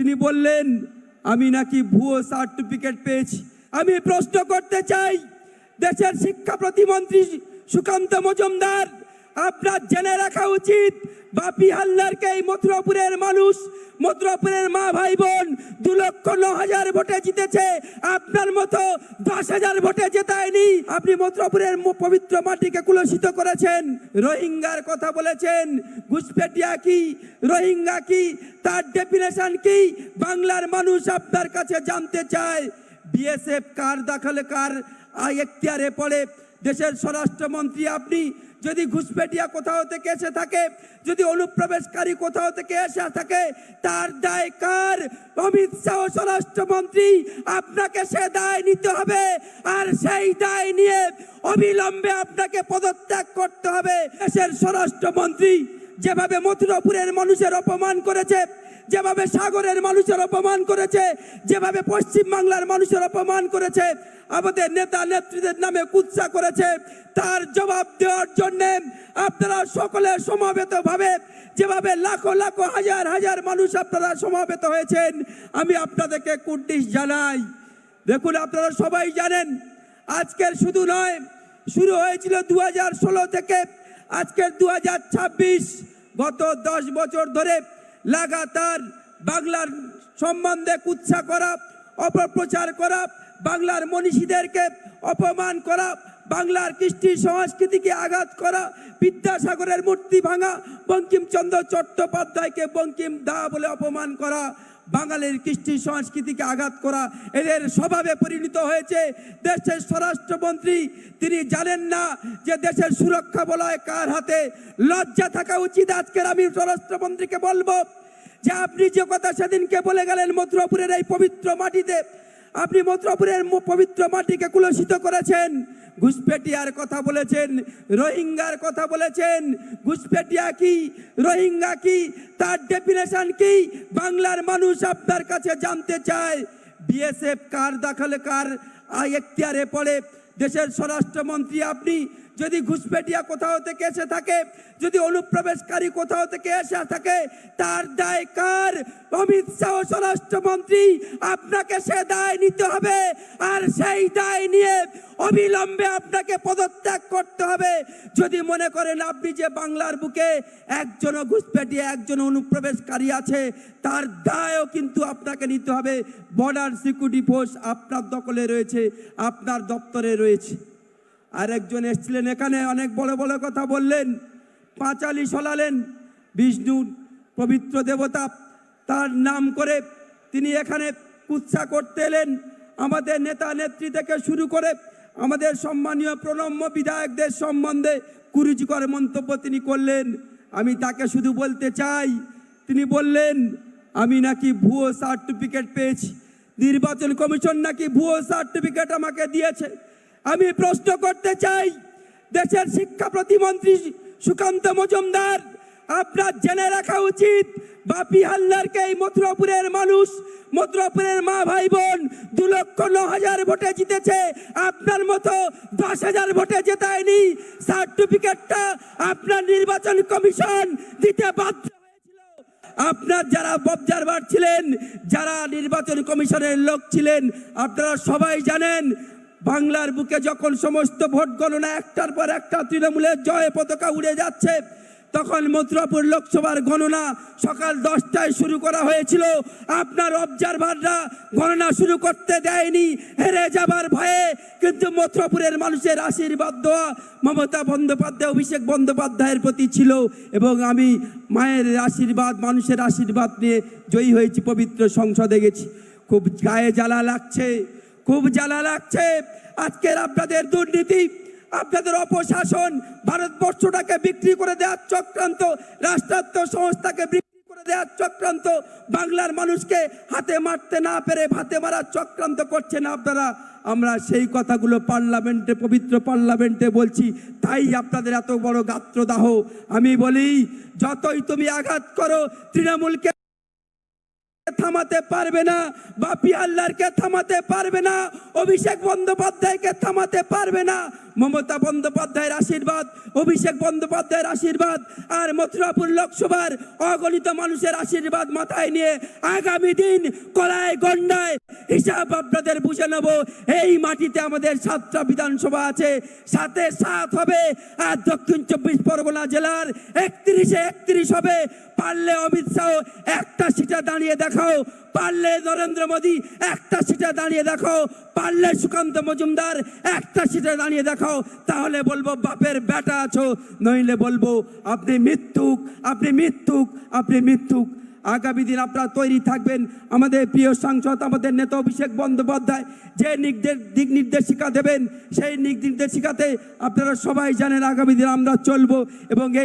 তিনি বললেন আমি নাকি ভুয়ো সার্টিফিকেট পেয়েছি। আমি প্রশ্ন করতে চাই, দেশের শিক্ষা প্রতিমন্ত্রী সুকান্ত মজুমদার, আপনার জেনে রাখা উচিত বাপি হালদারকে এই মথুরাপুরের মানুষ, মথুরাপুরের মা ভাই বোন 2,09,000 ভোটে জিতেছে, আপনার মতো 10,000 ভোটে জেতায়নি। আপনি মথুরাপুরের পবিত্র মাটিকে কুলসিত করেছেন, রোহিঙ্গার কথা বলেছেন। ঘুষপেটিয়া কি, রোহিঙ্গা কি, তার ডেফিনেশন কি বাংলার মানুষ আপনার কাছে জানতে চায়। বিএসএফ কার দাখলে কার এখতিয়ারে পড়ে দেশের স্বরাষ্ট্রমন্ত্রী আপনি। যদি ঘুষপেটিয়া কোথাও থেকে এসে থাকে, যদি অনুপ্রবেশকারী কোথাও থেকে এসে থাকে, তার দায় কার? অমিত শাহ স্বরাষ্ট্রমন্ত্রী, আপনাকে সে দায় নিতে হবে। আর সেই দায় নিয়ে অবিলম্বে আপনাকে পদত্যাগ করতে হবে। দেশের স্বরাষ্ট্রমন্ত্রী যেভাবে মথুরাপুরের মানুষের অপমান করেছে, যেভাবে সাগরের মানুষের অপমান করেছে, যেভাবে পশ্চিম বাংলার মানুষের অপমান করেছে, আমাদের নেতা নেত্রীদের নামে কুৎসা করেছে, তার জবাব দেওয়ার জন্য আপনারা সকলে সমবেতভাবে, যেভাবে লাখো লাখো হাজার হাজার মানুষ আপনারা সমবেত হয়েছেন, আমি আপনাদেরকে কুর্নিশ জানাই। দেখুন, আপনারা সবাই জানেন আজকের শুধু নয়, শুরু হয়েছিল 2016 থেকে আজকের 2026, গত 10 বছর ধরে লাগাতার বাংলার সম্বন্ধে কুৎসা করা, অপপ্রচার করা, বাংলার মনীষীদেরকে অপমান করা, বাংলার কৃষ্টি সংস্কৃতিকে আঘাত করা, বিদ্যাসাগরের মূর্তি ভাঙা, বঙ্কিমচন্দ্র চট্টোপাধ্যায়কে বঙ্কিম দা বলে অপমান করা, বাঙালির কৃষ্টি সংস্কৃতিকে আঘাত করা এদের স্বভাবে পরিণত হয়েছে। দেশের স্বরাষ্ট্রমন্ত্রী তিনি জানেন না যে দেশের সুরক্ষা বলয় কার হাতে। লজ্জা থাকা উচিত। আজকের আমি স্বরাষ্ট্রমন্ত্রীকে বলবো যে আপনি যে কথা সেদিনকে বলে গেলেন মথুরাপুরের এই পবিত্র মাটিতে, আপনি মথুরাপুরের পবিত্র মাটিকে কুলসিত করেছেন। ঘুষপেটিয়ার কথা বলেছেন, রোহিঙ্গার কথা বলেছেন। ঘুষপেটিয়া কি, রোহিঙ্গা কি, তার ডেফিনেশন কি বাংলার মানুষ আপনার কাছে জানতে চায়। বিএসএফ কার দাখলে কার এখতিয়ারে পড়ে দেশের স্বরাষ্ট্রমন্ত্রী আপনি। যদি ঘুষপেটিয়া কোথাও থেকে এসে থাকে, যদি অনুপ্রবেশকারী কোথাও থেকে এসে থাকে, তার দায় কার? অমিত শাহ স্বরাষ্ট্রমন্ত্রী, আপনাকে সে দায় নিতে হবে। আর সেই দায় নিয়ে অবিলম্বে আপনাকে পদত্যাগ করতে হবে। যদি মনে করেন আপনি যে বাংলার বুকে একজনও ঘুষপেটিয়া, একজন অনুপ্রবেশকারী আছে, তার দায়ও কিন্তু আপনাকে নিতে হবে। বর্ডার সিকিউরিটি ফোর্স আপনার দখলে রয়েছে, আপনার দপ্তরে রয়েছে। আর একজন এসেছিলেন এখানে, অনেক বড় বড় কথা বললেন, পাঁচালি সলালেন, বিষ্ণু পবিত্র দেবতা, তার নাম করে তিনি এখানে কুৎসা করতে এলেন। আমাদের নেতা নেত্রী থেকে শুরু করে আমাদের সম্মানীয় প্রণম্য বিধায়কদের সম্বন্ধে কুরুচিকর মন্তব্য তিনি করলেন। আমি তাকে শুধু বলতে চাই, তিনি বললেন আমি নাকি ভুয়ো সার্টিফিকেট পেয়েছি, নির্বাচন কমিশন নাকি ভুয়ো সার্টিফিকেট আমাকে দিয়েছে। আমি প্রশ্ন করতে চাই, দেশের শিক্ষা প্রতিমন্ত্রী সুকান্ত মজুমদার, আপনার জেনে রাখা উচিত বাপি হালদারকে এই মথুরাপুরের মানুষ, মথুরাপুরের মা ভাই বোন 2,09,000 ভোটে জিতেছে, আপনার মতো 10,000 ভোটে জেতায়নি। সার্টিফিকেটটা আপনার নির্বাচন কমিশন দিতে বাধ্য হয়েছিল। আপনার যারা অবজারভার ছিলেন, যারা নির্বাচন কমিশনের লোক ছিলেন, আপনারা সবাই জানেন বাংলার বুকে যখন সমস্ত ভোট গণনা একটার পর একটা তৃণমূলের জয় পতাকা উড়ে যাচ্ছে, তখন মথুরাপুর লোকসভার গণনা সকাল 10টায় শুরু করা হয়েছিল। আপনার অবজারভাররা গণনা শুরু করতে দেয়নি হেরে যাবার ভয়ে। কিন্তু মথুরাপুরের মানুষের আশীর্বাদ দেওয়া মমতা বন্দ্যোপাধ্যায়, অভিষেক বন্দ্যোপাধ্যায়ের প্রতি ছিল, এবং আমি মায়ের আশীর্বাদ, মানুষের আশীর্বাদ নিয়ে জয়ী হয়েছি, পবিত্র সংসদে গেছি। খুব গায়ে জ্বালা লাগছে, খুব জ্বালা লাগছে। আজকের আপনাদের দুর্নীতি, আপনাদের অপশাসন, ভারতবর্ষটাকে বিক্রি করে দেওয়ার চক্রান্ত, রাষ্ট্রায়ত্ত সংস্থাকে বিক্রি করে দেওয়ার চক্রান্ত, বাংলার মানুষকে হাতে মারতে না পেরে ভাতে মারার চক্রান্ত করছেন আপনারা। আমরা সেই কথাগুলো পার্লামেন্টে, পবিত্র পার্লামেন্টে বলছি, তাই আপনাদের এত বড় গাত্রদাহ। আমি বলি, যতই তুমি আঘাত করো, তৃণমূলকে থামাতে পারবে না, বাপি হালদারকে থামাতে পারবে না, অভিষেক বন্দ্যোপাধ্যায়কে থামাতে পারবে না, মমতা বন্দ্যোপাধ্যায়ের আশীর্বাদ, অভিষেক বন্দ্যোপাধ্যায়ের আশীর্বাদ আর মথুরাপুর লোকসভার অগণিত মানুষের আশীর্বাদ মাথায় নিয়ে আগামী দিন কলায় গন্ডায় হিসাব আপনাদের বুঝে নেব। এই মাটিতে আমাদের 7টা বিধানসভা আছে, 7-এ 7 হবে। আর দক্ষিণ 24 পরগনা জেলার 31-এ 31 হবে। পারলে অমিত শাহ একটা সিটে দাঁড়িয়ে দেখাও, পারলে নরেন্দ্র মোদী একটা সিটে দাঁড়িয়ে দেখাও, পারলে সুকান্ত মজুমদার একটা সিটে দাঁড়িয়ে দেখাও। তাহলে বলবো বাপের বেটা আছো, নইলে বলবো আপনি মিথ্যুক, আপনি মিথ্যুক, আপনি মিথ্যুক। আগামী দিন আপনারা তৈরি থাকবেন। আমাদের প্রিয় সাংসদ, আমাদের নেতা অভিষেক বন্দ্যোপাধ্যায় যে দিক নির্দেশিকা দেবেন, সেই দিক নির্দেশিকাতে আপনারা সবাই জানেন আগামী দিন আমরা চলবো এবং এই